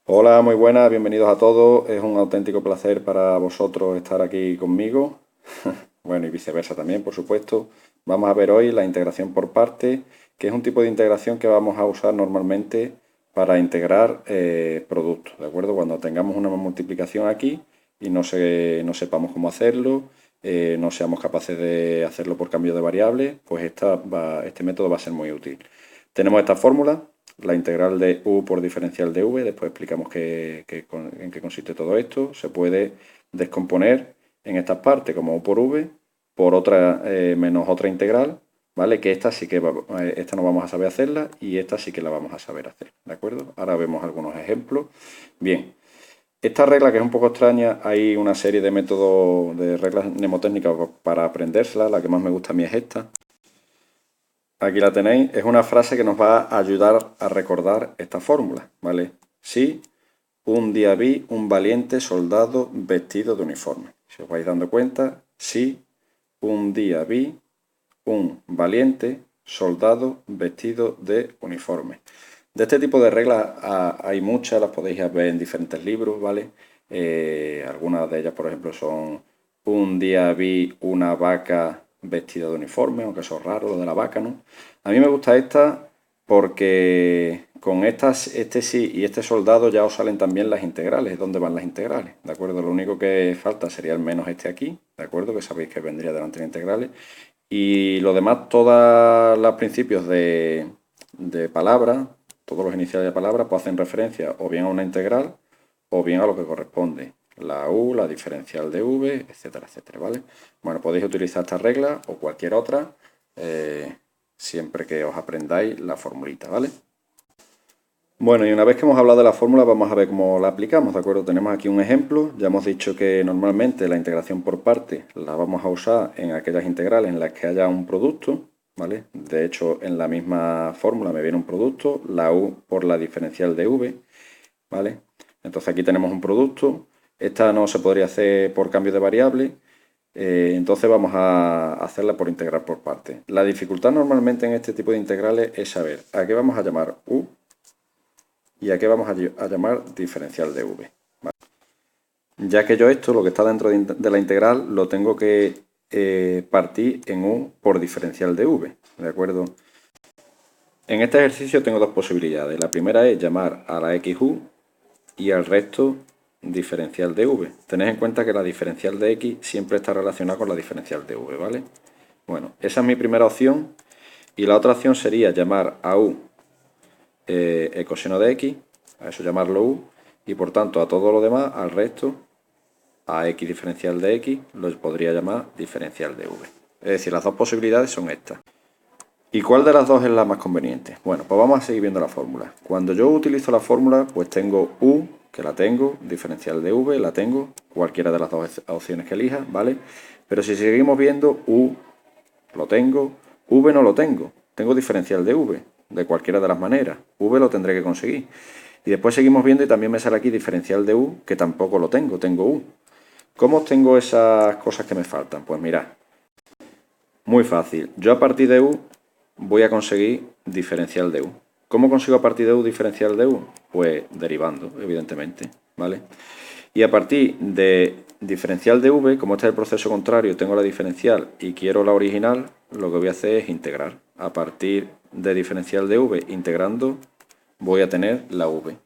Hola, muy buenas, bienvenidos a todos. Es un auténtico placer para vosotros estar aquí conmigo. Bueno, y viceversa también, por supuesto. Vamos a ver hoy la integración por parte, que es un tipo de integración que vamos a usar normalmente para integrar productos, ¿de acuerdo? Cuando tengamos una multiplicación aquí y no sepamos cómo hacerlo, no seamos capaces de hacerlo por cambio de variables, pues este método va a ser muy útil. Tenemos esta fórmula, la integral de u por diferencial de v, después explicamos en qué consiste todo esto. Se puede descomponer en estas partes como u por v, por otra menos otra integral, ¿vale? Que esta sí que esta no vamos a saber hacerla y esta sí que la vamos a saber hacer, ¿de acuerdo? Ahora vemos algunos ejemplos. Bien, esta regla que es un poco extraña, hay una serie de métodos, de reglas mnemotécnicas para aprendérsela, la que más me gusta a mí es esta. Aquí la tenéis, es una frase que nos va a ayudar a recordar esta fórmula, ¿vale? Sí, un día vi un valiente soldado vestido de uniforme. Si os vais dando cuenta, sí, un día vi un valiente soldado vestido de uniforme. De este tipo de reglas hay muchas, las podéis ver en diferentes libros, ¿vale? Algunas de ellas, por ejemplo, son un día vi una vaca vestida de uniforme, aunque eso es raro, lo de la vaca, ¿no? A mí me gusta esta porque con este sí y este soldado ya os salen también las integrales, dónde van las integrales, ¿de acuerdo? Lo único que falta sería el menos este aquí, ¿de acuerdo? Que sabéis que vendría delante de integrales. Y lo demás, todos los principios de palabra, todos los iniciales de palabra, pues hacen referencia o bien a una integral o bien a lo que corresponde. La u, la diferencial de v, etcétera, etcétera, ¿vale? Bueno, podéis utilizar esta regla o cualquier otra siempre que os aprendáis la formulita, ¿vale? Bueno, y una vez que hemos hablado de la fórmula, vamos a ver cómo la aplicamos, ¿de acuerdo? Tenemos aquí un ejemplo, ya hemos dicho que normalmente la integración por partes la vamos a usar en aquellas integrales en las que haya un producto, ¿vale? De hecho, en la misma fórmula me viene un producto, la u por la diferencial de v, ¿vale? Entonces aquí tenemos un producto, esta no se podría hacer por cambio de variable, entonces vamos a hacerla por integrar por partes. La dificultad normalmente en este tipo de integrales es saber a qué vamos a llamar u y a qué vamos a llamar diferencial de v. ¿Vale? Ya que yo esto, lo que está dentro de la integral, lo tengo que partir en u por diferencial de v, ¿de acuerdo? En este ejercicio tengo dos posibilidades. La primera es llamar a la x u y al resto diferencial de v. Tened en cuenta que la diferencial de x siempre está relacionada con la diferencial de v, ¿vale? Bueno, esa es mi primera opción y la otra opción sería llamar a u el coseno de x, a eso llamarlo u, y por tanto a todo lo demás, al resto, a x diferencial de x, lo podría llamar diferencial de v. Es decir, las dos posibilidades son estas. ¿Y cuál de las dos es la más conveniente? Bueno, pues vamos a seguir viendo la fórmula. Cuando yo utilizo la fórmula, pues tengo u, que la tengo, diferencial de v, la tengo, cualquiera de las dos opciones que elija, ¿vale? Pero si seguimos viendo, u lo tengo, v no lo tengo, tengo diferencial de v, de cualquiera de las maneras, v lo tendré que conseguir. Y después seguimos viendo y también me sale aquí diferencial de u, que tampoco lo tengo u. ¿Cómo obtengo esas cosas que me faltan? Pues mirad, muy fácil, yo a partir de u voy a conseguir diferencial de u. ¿Cómo consigo a partir de u diferencial de u? Pues derivando, evidentemente, ¿vale? Y a partir de diferencial de v, como este es el proceso contrario, tengo la diferencial y quiero la original, lo que voy a hacer es integrar. A partir de diferencial de v, integrando, voy a tener la v.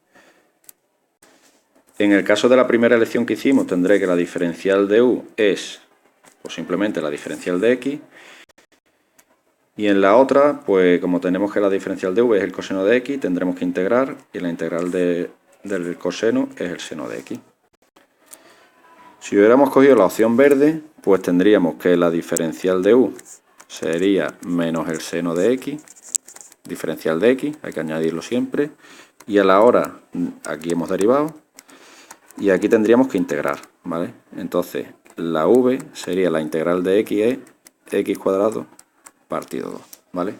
En el caso de la primera elección que hicimos, tendré que la diferencial de u es pues simplemente la diferencial de x. Y en la otra, pues como tenemos que la diferencial de v es el coseno de x, tendremos que integrar y la integral del coseno es el seno de x. Si hubiéramos cogido la opción verde, pues tendríamos que la diferencial de u sería menos el seno de x, diferencial de x, hay que añadirlo siempre, y a la hora, aquí hemos derivado, y aquí tendríamos que integrar, ¿vale? Entonces, la v sería la integral de x es x cuadrado partido 2, ¿vale?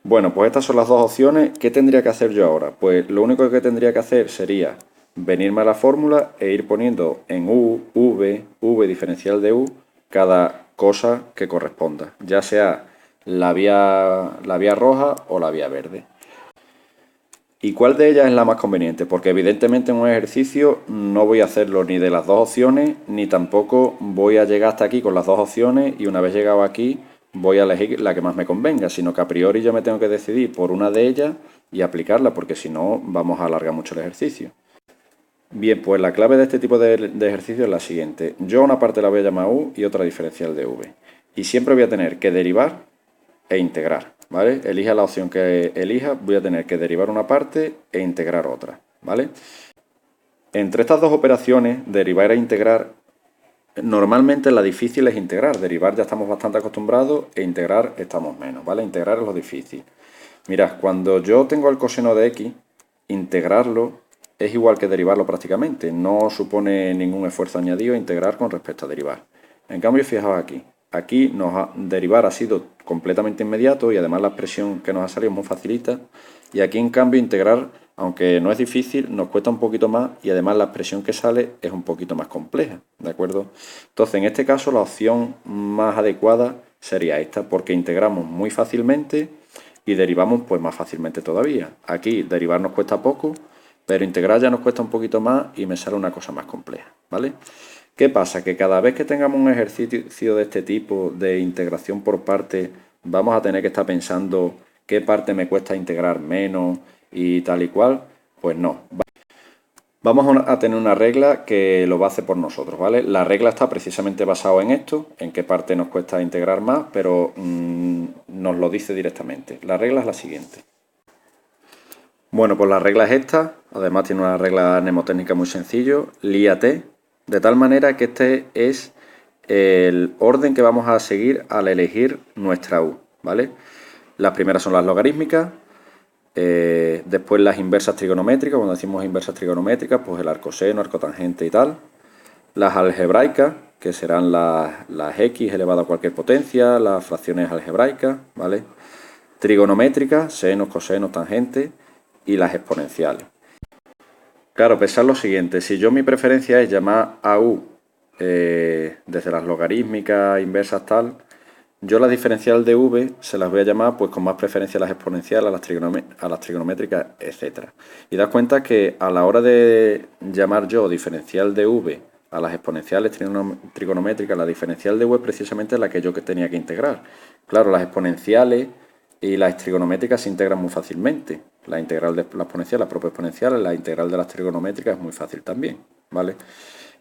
Bueno, pues estas son las dos opciones. ¿Qué tendría que hacer yo ahora? Pues lo único que tendría que hacer sería venirme a la fórmula e ir poniendo en u, v diferencial de u, cada cosa que corresponda, ya sea la vía roja o la vía verde. ¿Y cuál de ellas es la más conveniente? Porque evidentemente en un ejercicio no voy a hacerlo ni de las dos opciones, ni tampoco voy a llegar hasta aquí con las dos opciones y una vez llegado aquí voy a elegir la que más me convenga, sino que a priori yo me tengo que decidir por una de ellas y aplicarla, porque si no vamos a alargar mucho el ejercicio. Bien, pues la clave de este tipo de ejercicio es la siguiente. Yo una parte la voy a llamar u y otra diferencial de v. Y siempre voy a tener que derivar e integrar, ¿vale? Elija la opción que elija, voy a tener que derivar una parte e integrar otra, ¿vale? Entre estas dos operaciones, derivar e integrar, normalmente la difícil es integrar. Derivar ya estamos bastante acostumbrados e integrar estamos menos, ¿vale? Integrar es lo difícil. Mirad, cuando yo tengo el coseno de x, integrarlo es igual que derivarlo prácticamente. No supone ningún esfuerzo añadido integrar con respecto a derivar. En cambio, fijaos aquí. Aquí derivar ha sido completamente inmediato y además la expresión que nos ha salido es muy facilita. Y aquí, en cambio, integrar, aunque no es difícil, nos cuesta un poquito más y además la expresión que sale es un poquito más compleja, ¿de acuerdo? Entonces, en este caso, la opción más adecuada sería esta, porque integramos muy fácilmente y derivamos pues más fácilmente todavía. Aquí derivar nos cuesta poco, pero integrar ya nos cuesta un poquito más y me sale una cosa más compleja, ¿vale? ¿Qué pasa? Que cada vez que tengamos un ejercicio de este tipo, de integración por parte, vamos a tener que estar pensando qué parte me cuesta integrar menos y tal y cual. Pues no. Vamos a tener una regla que lo va a hacer por nosotros, ¿vale? La regla está precisamente basada en esto, en qué parte nos cuesta integrar más, pero nos lo dice directamente. La regla es la siguiente. Bueno, pues la regla es esta, además tiene una regla mnemotécnica muy sencillo, líate, de tal manera que este es el orden que vamos a seguir al elegir nuestra u, ¿vale? Las primeras son las logarítmicas, después las inversas trigonométricas, cuando decimos inversas trigonométricas, pues el arcoseno, arcotangente y tal. Las algebraicas, que serán las x elevado a cualquier potencia, las fracciones algebraicas, ¿vale? Trigonométricas, senos, cosenos, tangentes, y las exponenciales. Claro, pensad lo siguiente, si yo mi preferencia es llamar a u desde las logarítmicas, inversas, tal, yo la diferencial de v se las voy a llamar pues con más preferencia a las exponenciales, a las trigonométricas, etc. Y das cuenta que a la hora de llamar yo diferencial de v a las exponenciales trigonométricas, la diferencial de v es precisamente la que yo tenía que integrar. Claro, las exponenciales y las trigonométricas se integran muy fácilmente. La integral de la exponencial, la propia exponencial, la integral de las trigonométricas es muy fácil también, ¿vale?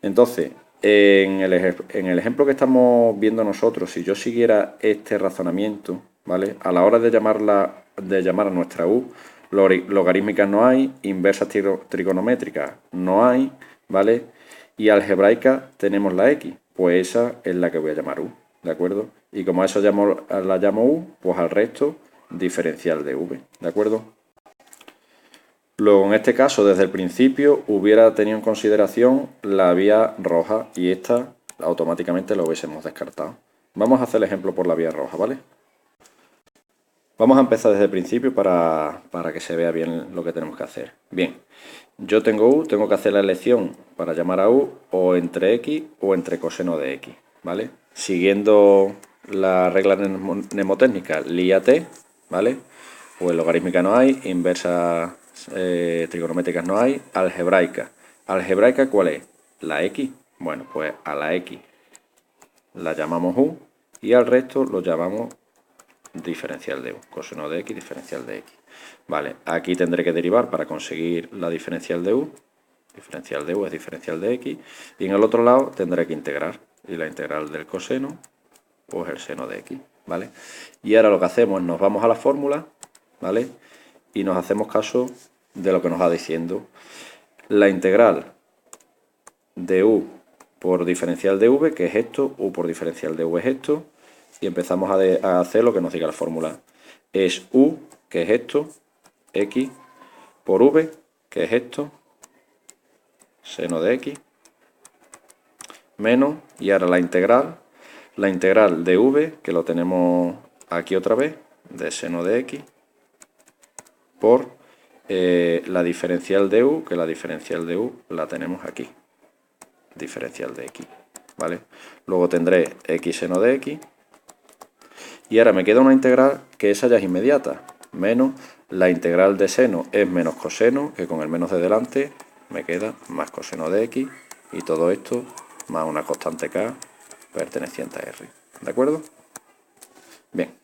Entonces, en el ejemplo que estamos viendo nosotros, si yo siguiera este razonamiento, ¿vale? A la hora de llamar a nuestra u, logarítmicas no hay, inversas trigonométricas no hay, ¿vale? Y algebraica tenemos la x, pues esa es la que voy a llamar u, ¿de acuerdo? Y como a eso la llamo u, pues al resto diferencial de v, ¿de acuerdo? Luego, en este caso, desde el principio, hubiera tenido en consideración la vía roja y esta automáticamente lo hubiésemos descartado. Vamos a hacer el ejemplo por la vía roja, ¿vale? Vamos a empezar desde el principio para que se vea bien lo que tenemos que hacer. Bien, yo tengo u, tengo que hacer la elección para llamar a u o entre x o entre coseno de x, ¿vale? Siguiendo la regla mnemotécnica, líate, ¿vale? Pues logarítmica no hay, inversa trigonométricas no hay, algebraica. ¿Algebraica cuál es? La x. Bueno, pues a la x la llamamos u y al resto lo llamamos diferencial de u, coseno de x, diferencial de x. Vale, aquí tendré que derivar para conseguir la diferencial de u. Diferencial de u es diferencial de x. Y en el otro lado tendré que integrar. Y la integral del coseno, pues el seno de x, ¿vale? Y ahora lo que hacemos es nos vamos a la fórmula, ¿vale? Y nos hacemos caso de lo que nos va diciendo. La integral de u por diferencial de v, que es esto, u por diferencial de v es esto, y empezamos a hacer lo que nos diga la fórmula. Es u, que es esto, x, por v, que es esto, seno de x, menos, y ahora la integral de v, que lo tenemos aquí otra vez, de seno de x, por la diferencial de u, que la diferencial de u la tenemos aquí, diferencial de x, ¿vale? Luego tendré x seno de x, y ahora me queda una integral que esa ya es inmediata, menos La integral de seno es menos coseno, que con el menos de delante me queda más coseno de x, y todo esto más una constante k perteneciente a r. ¿De acuerdo? Bien.